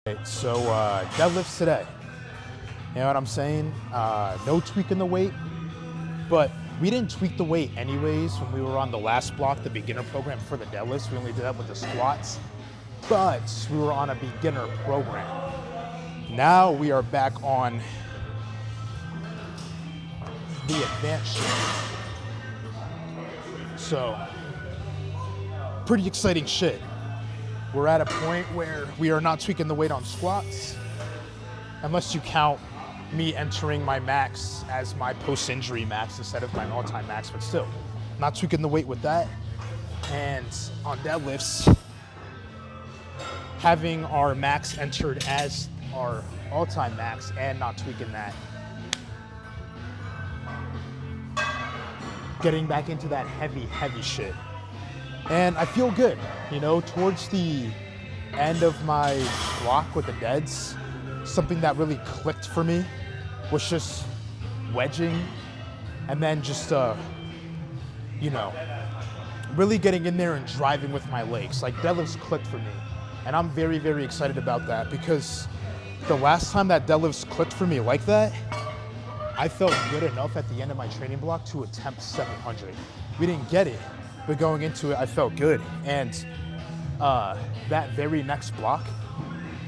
Okay, so deadlifts today. You know what I'm saying? No tweaking the weight, but we didn't tweak the weight anyways when we were on the last block, the beginner program for the deadlifts. We only did that with the squats, but we were on a beginner program. Now we are back on the advanced shit. So, pretty exciting shit. We're at a point where we are not tweaking the weight on squats, unless you count me entering my max as my post-injury max instead of my all-time max, but still, not tweaking the weight with that. And on deadlifts, having our max entered as our all-time max and not tweaking that. Getting back into that heavy shit. And I feel good, you know, towards the end of my block with the deads, something that really clicked for me was just wedging and then just, you know, really getting in there and driving with my legs. Like deadlifts clicked for me. And I'm very, very excited about that because the last time that deadlifts clicked for me like that, I felt good enough at the end of my training block to attempt 700. We didn't get it, but going into it, I felt good. And that very next block,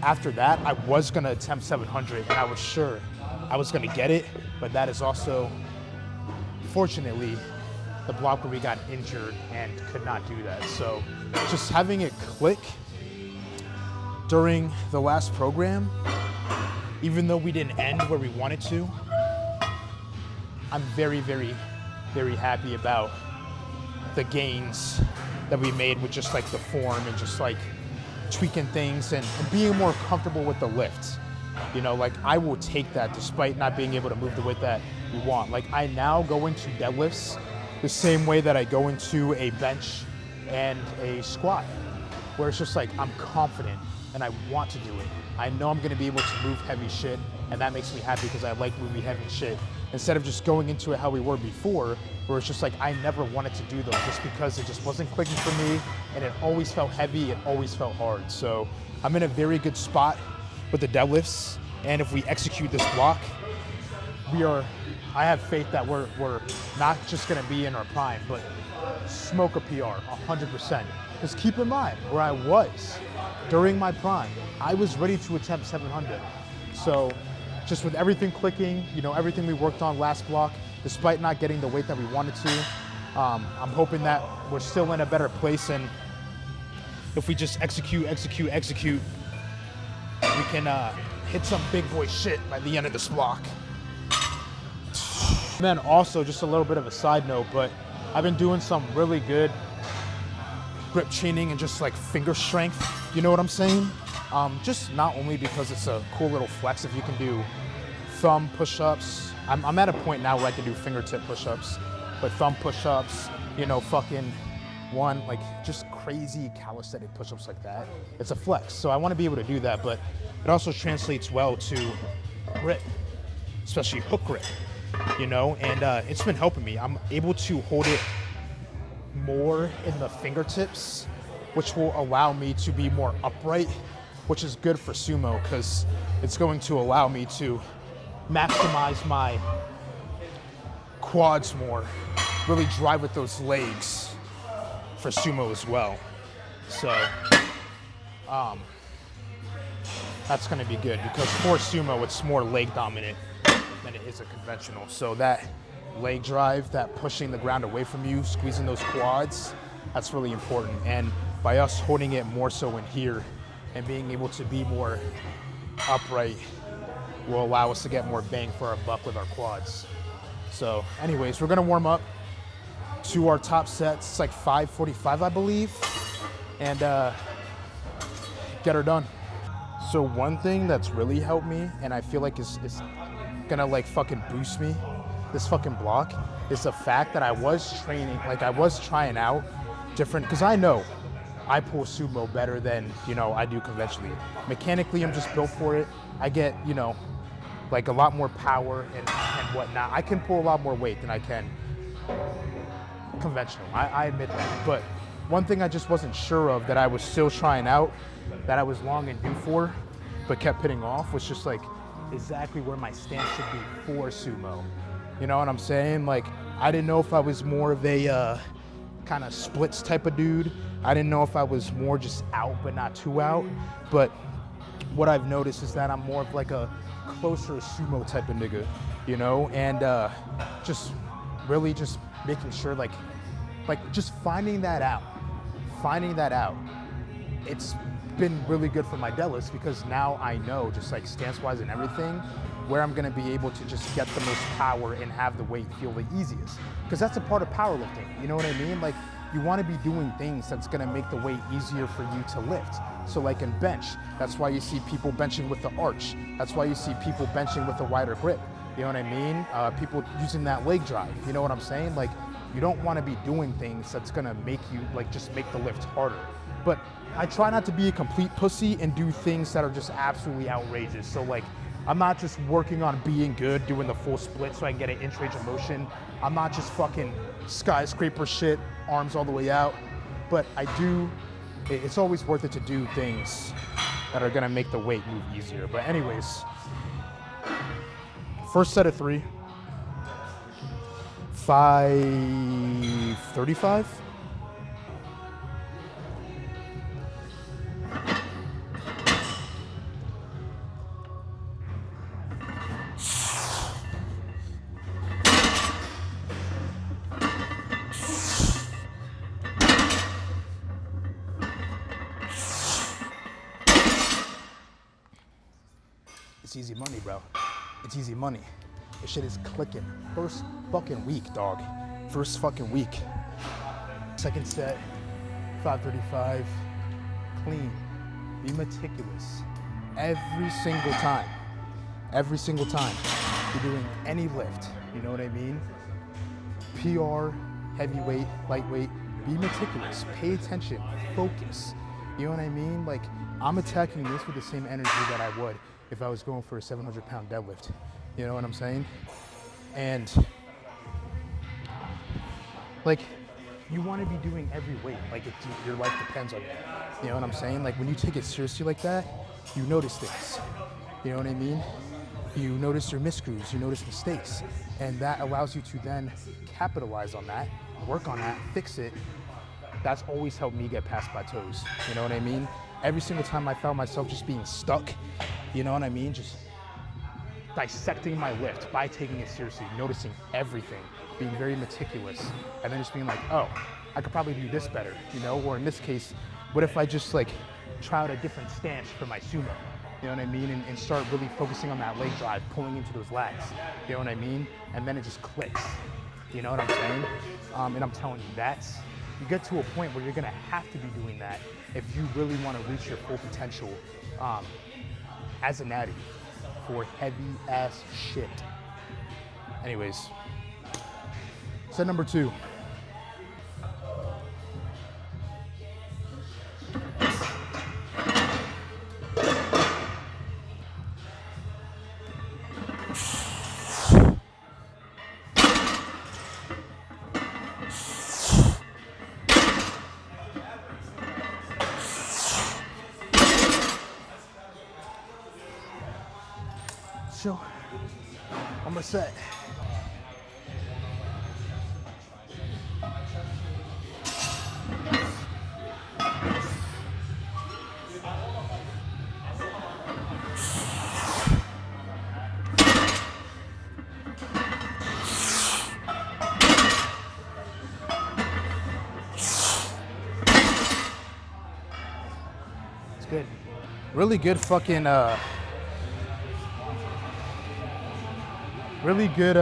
after that, I was gonna attempt 700 and I was sure I was gonna get it, but that is also, fortunately, the block where we got injured and could not do that. So just having it click during the last program, even though we didn't end where we wanted to, I'm very, very, very happy about the gains that we made with just like the form and just like tweaking things and being more comfortable with the lift. You know, like I will take that despite not being able to move the weight that we want. Like I now go into deadlifts the same way that I go into a bench and a squat, where it's just like I'm confident and I want to do it. I know I'm gonna be able to move heavy shit, and that makes me happy because I like moving heavy shit. Instead of just going into it how we were before, where it's just like I never wanted to do those just because it just wasn't clicking for me and it always felt heavy, it always felt hard. So I'm in a very good spot with the deadlifts, and if we execute this block, I have faith that we're not just gonna be in our prime, but smoke a PR, 100%. Because keep in mind, where I was during my prime, I was ready to attempt 700. So just with everything clicking, you know, everything we worked on last block, despite not getting the weight that we wanted to, I'm hoping that we're still in a better place, and if we just execute, we can hit some big boy shit by the end of this block. And then also, just a little bit of a side note, but I've been doing some really good grip chaining and just like finger strength, you know what I'm saying? Just not only because it's a cool little flex if you can do thumb push-ups. I'm at a point now where I can do fingertip push-ups, but thumb push-ups, you know, fucking like just crazy calisthenic push-ups like that. It's a flex, so I want to be able to do that, but it also translates well to grip, especially hook grip, you know, and it's been helping me. I'm able to hold it more in the fingertips, which will allow me to be more upright, which is good for sumo because it's going to allow me to maximize my quads more, really drive with those legs for sumo as well. So that's gonna be good because for sumo, it's more leg dominant than it is a conventional. So that leg drive, that pushing the ground away from you, squeezing those quads, that's really important. And by us holding it more so in here and being able to be more upright will allow us to get more bang for our buck with our quads. So anyways, we're gonna warm up to our top sets. It's like 5:45, I believe, and get her done. So one thing that's really helped me, and I feel like is gonna like fucking boost me, this fucking block, is the fact that I was training, like I was trying out different, because I know I pull sumo better than, you know, I do conventionally. Mechanically, I'm just built for it. I get, you know, like a lot more power and whatnot. I can pull a lot more weight than I can conventional. I admit that. But one thing I just wasn't sure of that I was still trying out, that I was long and due for, but kept hitting off was just like exactly where my stance should be for sumo. You know what I'm saying? Like, I didn't know if I was more of a kind of splits type of dude. I didn't know if I was more just out but not too out. But what I've noticed is that I'm more of like a closer sumo type of nigga, you know? And just really just making sure like just finding that out. It's been really good for my deadlifts because now I know, just like stance-wise and everything, where I'm gonna be able to just get the most power and have the weight feel the easiest. Because that's a part of powerlifting, you know what I mean? Like, you wanna be doing things that's gonna make the weight easier for you to lift. So like in bench, that's why you see people benching with the arch. That's why you see people benching with a wider grip. You know what I mean? People using that leg drive, you know what I'm saying? Like, you don't wanna be doing things that's gonna make you, like, just make the lift harder. But I try not to be a complete pussy and do things that are just absolutely outrageous. So like, I'm not just working on being good, doing the full split so I can get an inch range of motion. I'm not just fucking skyscraper shit, arms all the way out. But I do, it's always worth it to do things that are gonna make the weight move easier. But anyways, first set of 3, 535. It's easy money, bro. It's easy money. This shit is clicking. First fucking week, dog. First fucking week. Second set, 535. Clean. Be meticulous. Every single time. Every single time you're doing any lift. You know what I mean? PR, heavyweight, lightweight. Be meticulous. Pay attention. Focus. You know what I mean? Like, I'm attacking this with the same energy that I would if I was going for a 700-pound deadlift. You know what I'm saying? And like, you want to be doing every weight. Like, your life depends on it. You know what I'm saying? Like, when you take it seriously like that, you notice things. You know what I mean? You notice your miscrews, you notice mistakes. And that allows you to then capitalize on that, work on that, fix it. That's always helped me get past plateaus. You know what I mean? Every single time I found myself just being stuck, you know what I mean? Just dissecting my lift by taking it seriously, noticing everything, being very meticulous, and then just being like, oh, I could probably do this better, you know? Or in this case, what if I just like try out a different stance for my sumo? You know what I mean? And start really focusing on that leg drive, pulling into those lats, you know what I mean? And then it just clicks, you know what I'm saying? And I'm telling you, you get to a point where you're gonna have to be doing that if you really wanna reach your full potential as a natty for heavy ass shit. Anyways, set number 2. So, one more set. It's good. Really good fucking really good,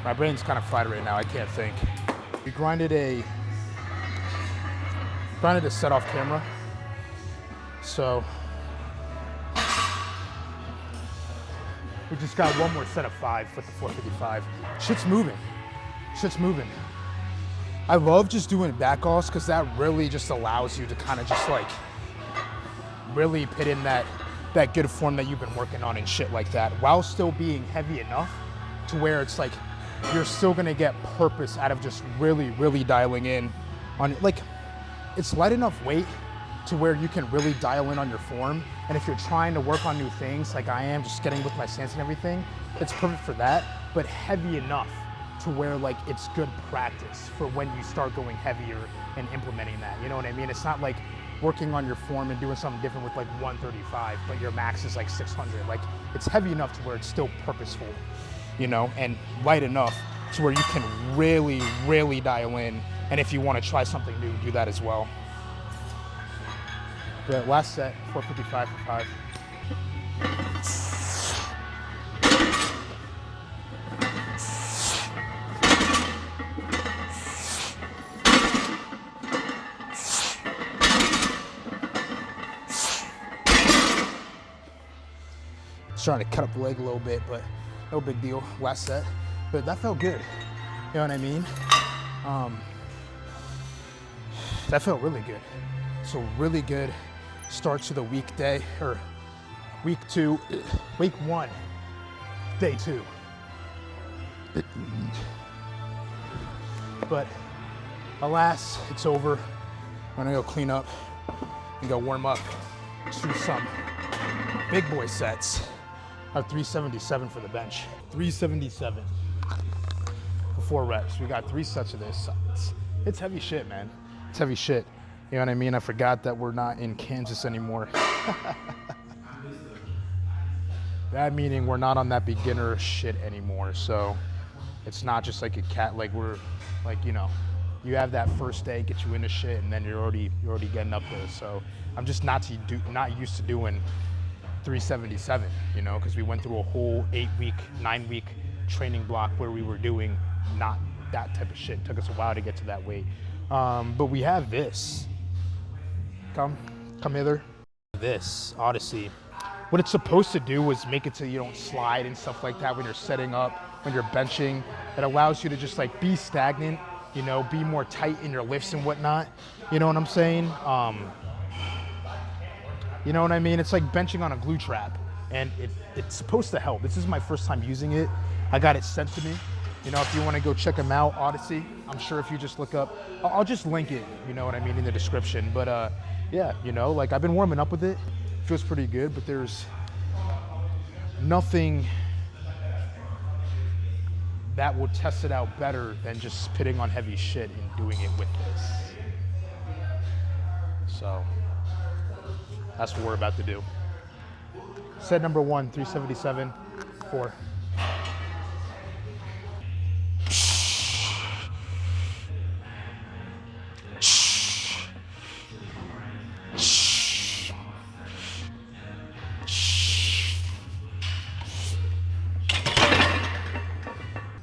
my brain's kind of fried right now, I can't think. We grinded a set off camera. So we just got one more set of 5 with the 455. Shit's moving. I love just doing back offs because that really just allows you to kind of just like really put in that good form that you've been working on and shit like that, while still being heavy enough to where it's like you're still gonna get purpose out of just really, really dialing in on, like, it's light enough weight to where you can really dial in on your form. And if you're trying to work on new things like I am, just getting with my stance and everything, it's perfect for that, but heavy enough to where like it's good practice for when you start going heavier and implementing that. You know what I mean? It's not like working on your form and doing something different with like 135, but your max is like 600. Like it's heavy enough to where it's still purposeful, you know, and light enough to where you can really, really dial in. And if you want to try something new, do that as well. The last set, 455 for 5. Trying to cut up the leg a little bit, but no big deal. Last set, but that felt good. You know what I mean? That felt really good. So really good start to the weekday, or week 1, day 2. But alas, it's over. I'm gonna go clean up and go warm up to some big boy sets. 377 for the bench. 377 for 4 reps. We got 3 sets of this. It's heavy shit, man. It's heavy shit. You know what I mean? I forgot that we're not in Kansas anymore. That meaning we're not on that beginner shit anymore. So it's not just like a cat, like we're like, you know, you have that first day, get you into shit, and then you're already getting up there. So I'm just not used to doing 377, you know, because we went through a whole 8-week, 9-week training block where we were doing not that type of shit. It took us a while to get to that weight. But we have this. Come hither. This Odyssey. What it's supposed to do is make it so you don't slide and stuff like that when you're setting up, when you're benching. It allows you to just like be stagnant, you know, be more tight in your lifts and whatnot. You know what I'm saying? You know what I mean? It's like benching on a glue trap, and it's supposed to help. This is my first time using it. I got it sent to me. You know, if you want to go check them out, Odyssey, I'm sure if you just look up, I'll just link it, you know what I mean, in the description. But yeah, you know, like I've been warming up with it. It feels pretty good, but there's nothing that will test it out better than just spitting on heavy shit and doing it with this. So that's what we're about to do. Set number 1, 377, 4.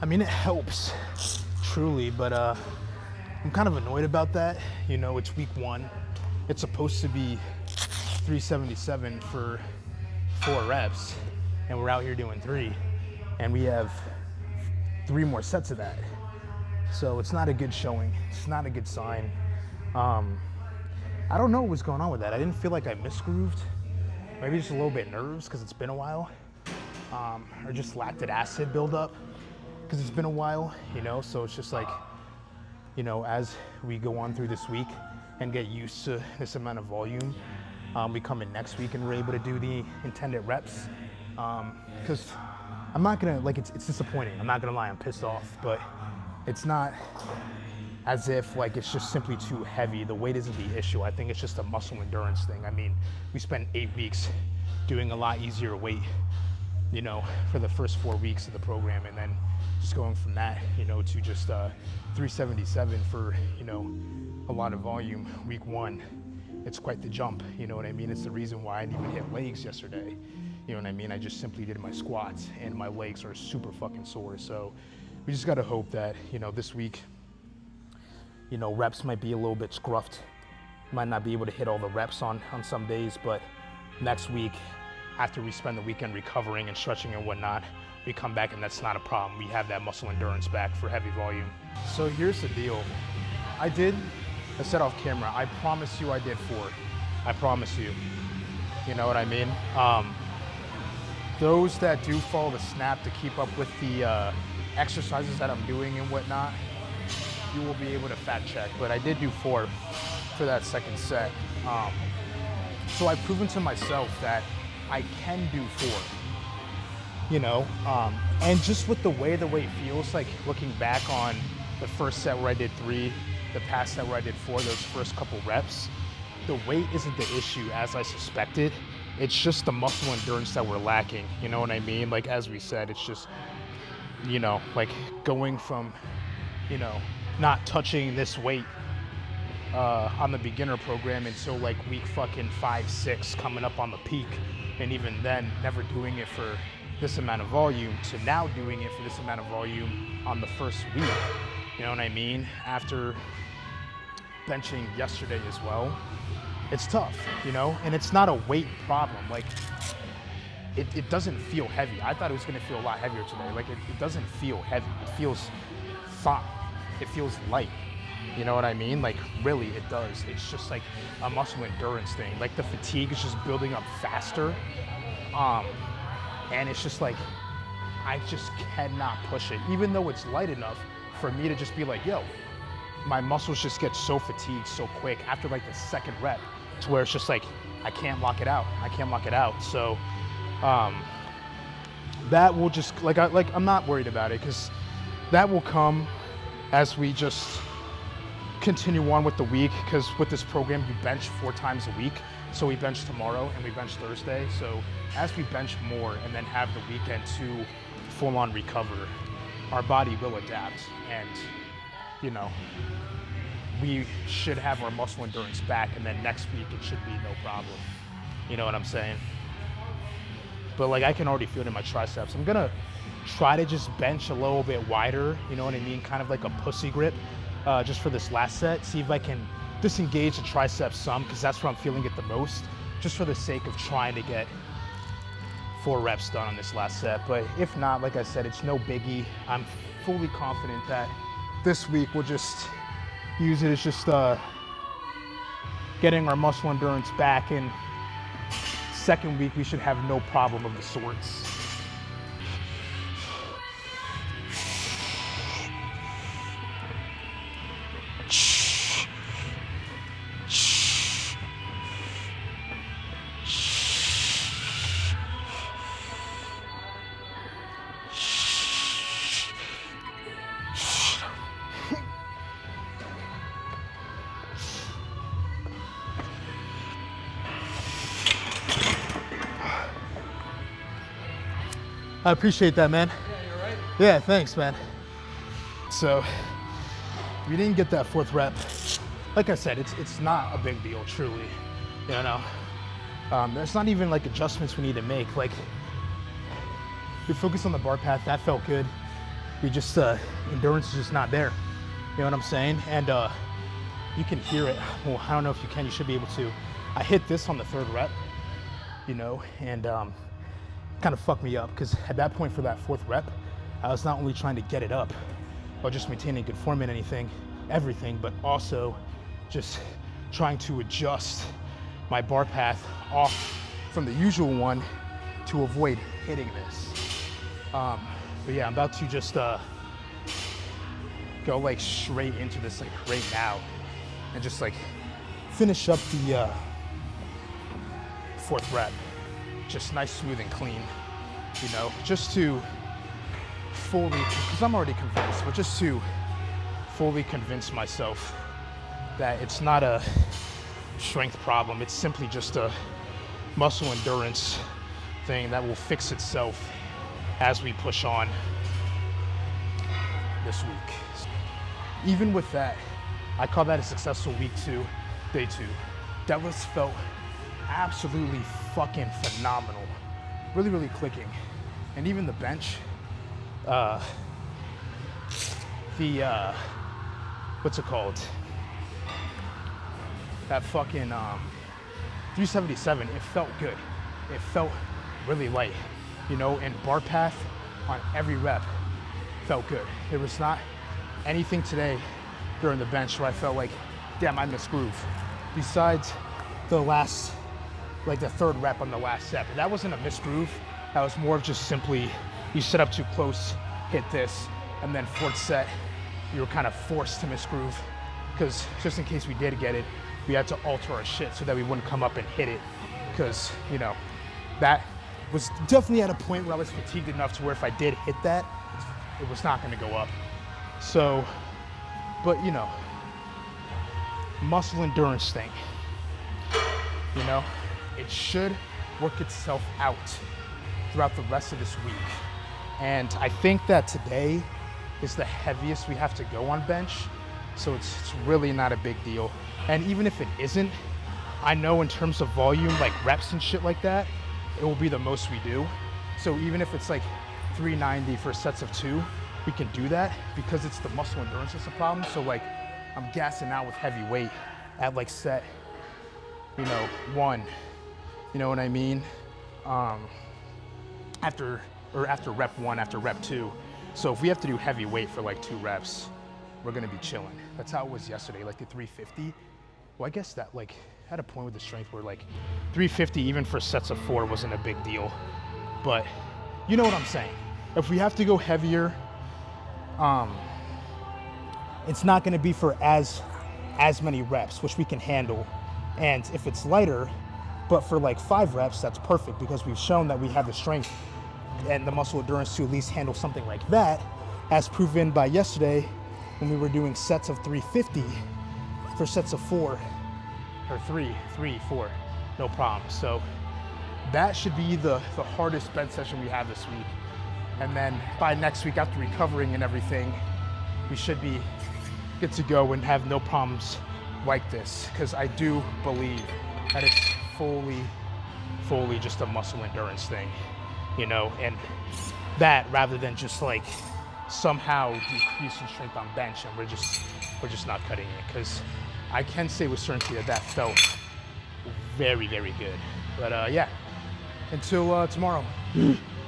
I mean, it helps, truly, but I'm kind of annoyed about that. You know, it's week 1. It's supposed to be 377 for 4 reps, and we're out here doing 3, and we have 3 more sets of that. So it's not a good showing. It's not a good sign. I don't know what's going on with that. I didn't feel like I misgrooved. Maybe just a little bit nerves because it's been a while, or just lactic acid buildup because it's been a while, you know. So it's just like, you know, as we go on through this week and get used to this amount of volume, we come in next week and we're able to do the intended reps. Because I'm not gonna, like, it's disappointing. I'm not gonna lie, I'm pissed off, but it's not as if like it's just simply too heavy. The weight isn't the issue. I think it's just a muscle endurance thing. I mean, we spent 8 weeks doing a lot easier weight, you know, for the first 4 weeks of the program, and then just going from that, you know, to just 377 for, you know, a lot of volume week 1. It's quite the jump, you know what I mean? It's the reason why I didn't even hit legs yesterday. You know what I mean? I just simply did my squats and my legs are super fucking sore. So we just gotta hope that, you know, this week, you know, reps might be a little bit scruffed. Might not be able to hit all the reps on some days, but next week, after we spend the weekend recovering and stretching and whatnot, we come back and that's not a problem. We have that muscle endurance back for heavy volume. So here's the deal. I said off camera, I promise you I did 4. I promise you. You know what I mean? Those that do follow the snap to keep up with the exercises that I'm doing and whatnot, you will be able to fact check. But I did do 4 for that second set. So I've proven to myself that I can do 4, you know? And just with the way it feels, like looking back on the first set where I did 3, the past set where I did 4, those first couple reps, the weight isn't the issue as I suspected. It's just the muscle endurance that we're lacking, you know what I mean? Like, as we said, it's just, you know, like going from, you know, not touching this weight on the beginner program until like week fucking 5, 6, coming up on the peak, and even then never doing it for this amount of volume, to now doing it for this amount of volume on the first week, you know what I mean? After benching yesterday as well, it's tough, you know? And it's not a weight problem. Like, it doesn't feel heavy. I thought it was gonna feel a lot heavier today. Like, it doesn't feel heavy. It feels fine. It feels light. You know what I mean? Like, really, it does. It's just like a muscle endurance thing. Like, the fatigue is just building up faster. And it's just like, I just cannot push it. Even though it's light enough for me to just be like, yo, my muscles just get so fatigued so quick after like the second rep, to where it's just like, I can't lock it out. I can't lock it out. So that will just, I'm not worried about it, because that will come as we just continue on with the week, because with this program, you bench 4 times a week. So we bench tomorrow and we bench Thursday. So as we bench more and then have the weekend to full on recover, our body will adapt, and, you know, we should have our muscle endurance back, and then next week it should be no problem. You know what I'm saying? But like, I can already feel it in my triceps. I'm gonna try to just bench a little bit wider, you know what I mean? Kind of like a pussy grip, just for this last set. See if I can disengage the triceps some, because that's where I'm feeling it the most, just for the sake of trying to get 4 reps done on this last set. But if not, like I said, it's no biggie. I'm fully confident that this week we'll just use it as just getting our muscle endurance back, and second week we should have no problem of the sorts. I appreciate that, man. Yeah, you're right. Yeah, thanks, man. So, we didn't get that 4th rep. Like I said, it's not a big deal, truly. You know, there's not even like adjustments we need to make. Like, we focused on the bar path, that felt good. We just, endurance is just not there. You know what I'm saying? And you can hear it. Well, I don't know if you can, you should be able to. I hit this on the 3rd rep, you know, and kind of fucked me up, because at that point for that 4th rep, I was not only trying to get it up while just maintaining good form and everything, but also just trying to adjust my bar path off from the usual one to avoid hitting this. But yeah, I'm about to just go like straight into this like right now, and just like finish up the 4th rep. Just nice, smooth, and clean, you know, just to fully, because I'm already convinced, but just to fully convince myself that it's not a strength problem. It's simply just a muscle endurance thing that will fix itself as we push on this week. Even with that, I call that a successful week 2, day 2. Deadlifts felt absolutely fucking phenomenal. Really, really clicking. And even the bench, what's it called? That fucking 377, it felt good. It felt really light, you know, and bar path on every rep felt good. There was not anything today during the bench where I felt like, damn, I missed groove. Besides the last, like the 3rd rep on the last set. But that wasn't a missed groove. That was more of just simply, you set up too close, hit this, and then 4th set, you were kind of forced to miss groove, because just in case we did get it, we had to alter our shit so that we wouldn't come up and hit it because, you know, that was definitely at a point where I was fatigued enough to where if I did hit that, it was not gonna go up. So, but you know, muscle endurance thing, you know, it should work itself out throughout the rest of this week. And I think that today is the heaviest we have to go on bench. So it's really not a big deal. And even if it isn't, I know in terms of volume, like reps and shit like that, it will be the most we do. So even if it's like 390 for sets of 2, we can do that because it's the muscle endurance that's the problem. So like I'm gassing out with heavy weight at like set, you know, 1, you know what I mean? After rep 1, after rep 2. So if we have to do heavy weight for like 2 reps, we're gonna be chilling. That's how it was yesterday, like the 350. Well, I guess that like had a point with the strength where like 350 even for sets of 4 wasn't a big deal. But you know what I'm saying. If we have to go heavier, it's not gonna be for as many reps, which we can handle. And if it's lighter, but for like 5 reps, that's perfect because we've shown that we have the strength and the muscle endurance to at least handle something like that, as proven by yesterday when we were doing sets of 350 for sets of 4, or 3, 4, no problem. So that should be the hardest bench session we have this week. And then by next week, after recovering and everything, we should be good to go and have no problems like this, because I do believe that it's fully just a muscle endurance thing, you know, and that rather than just like somehow decreasing strength on bench and we're just not cutting it, because I can say with certainty that felt very, very good. But yeah, until tomorrow.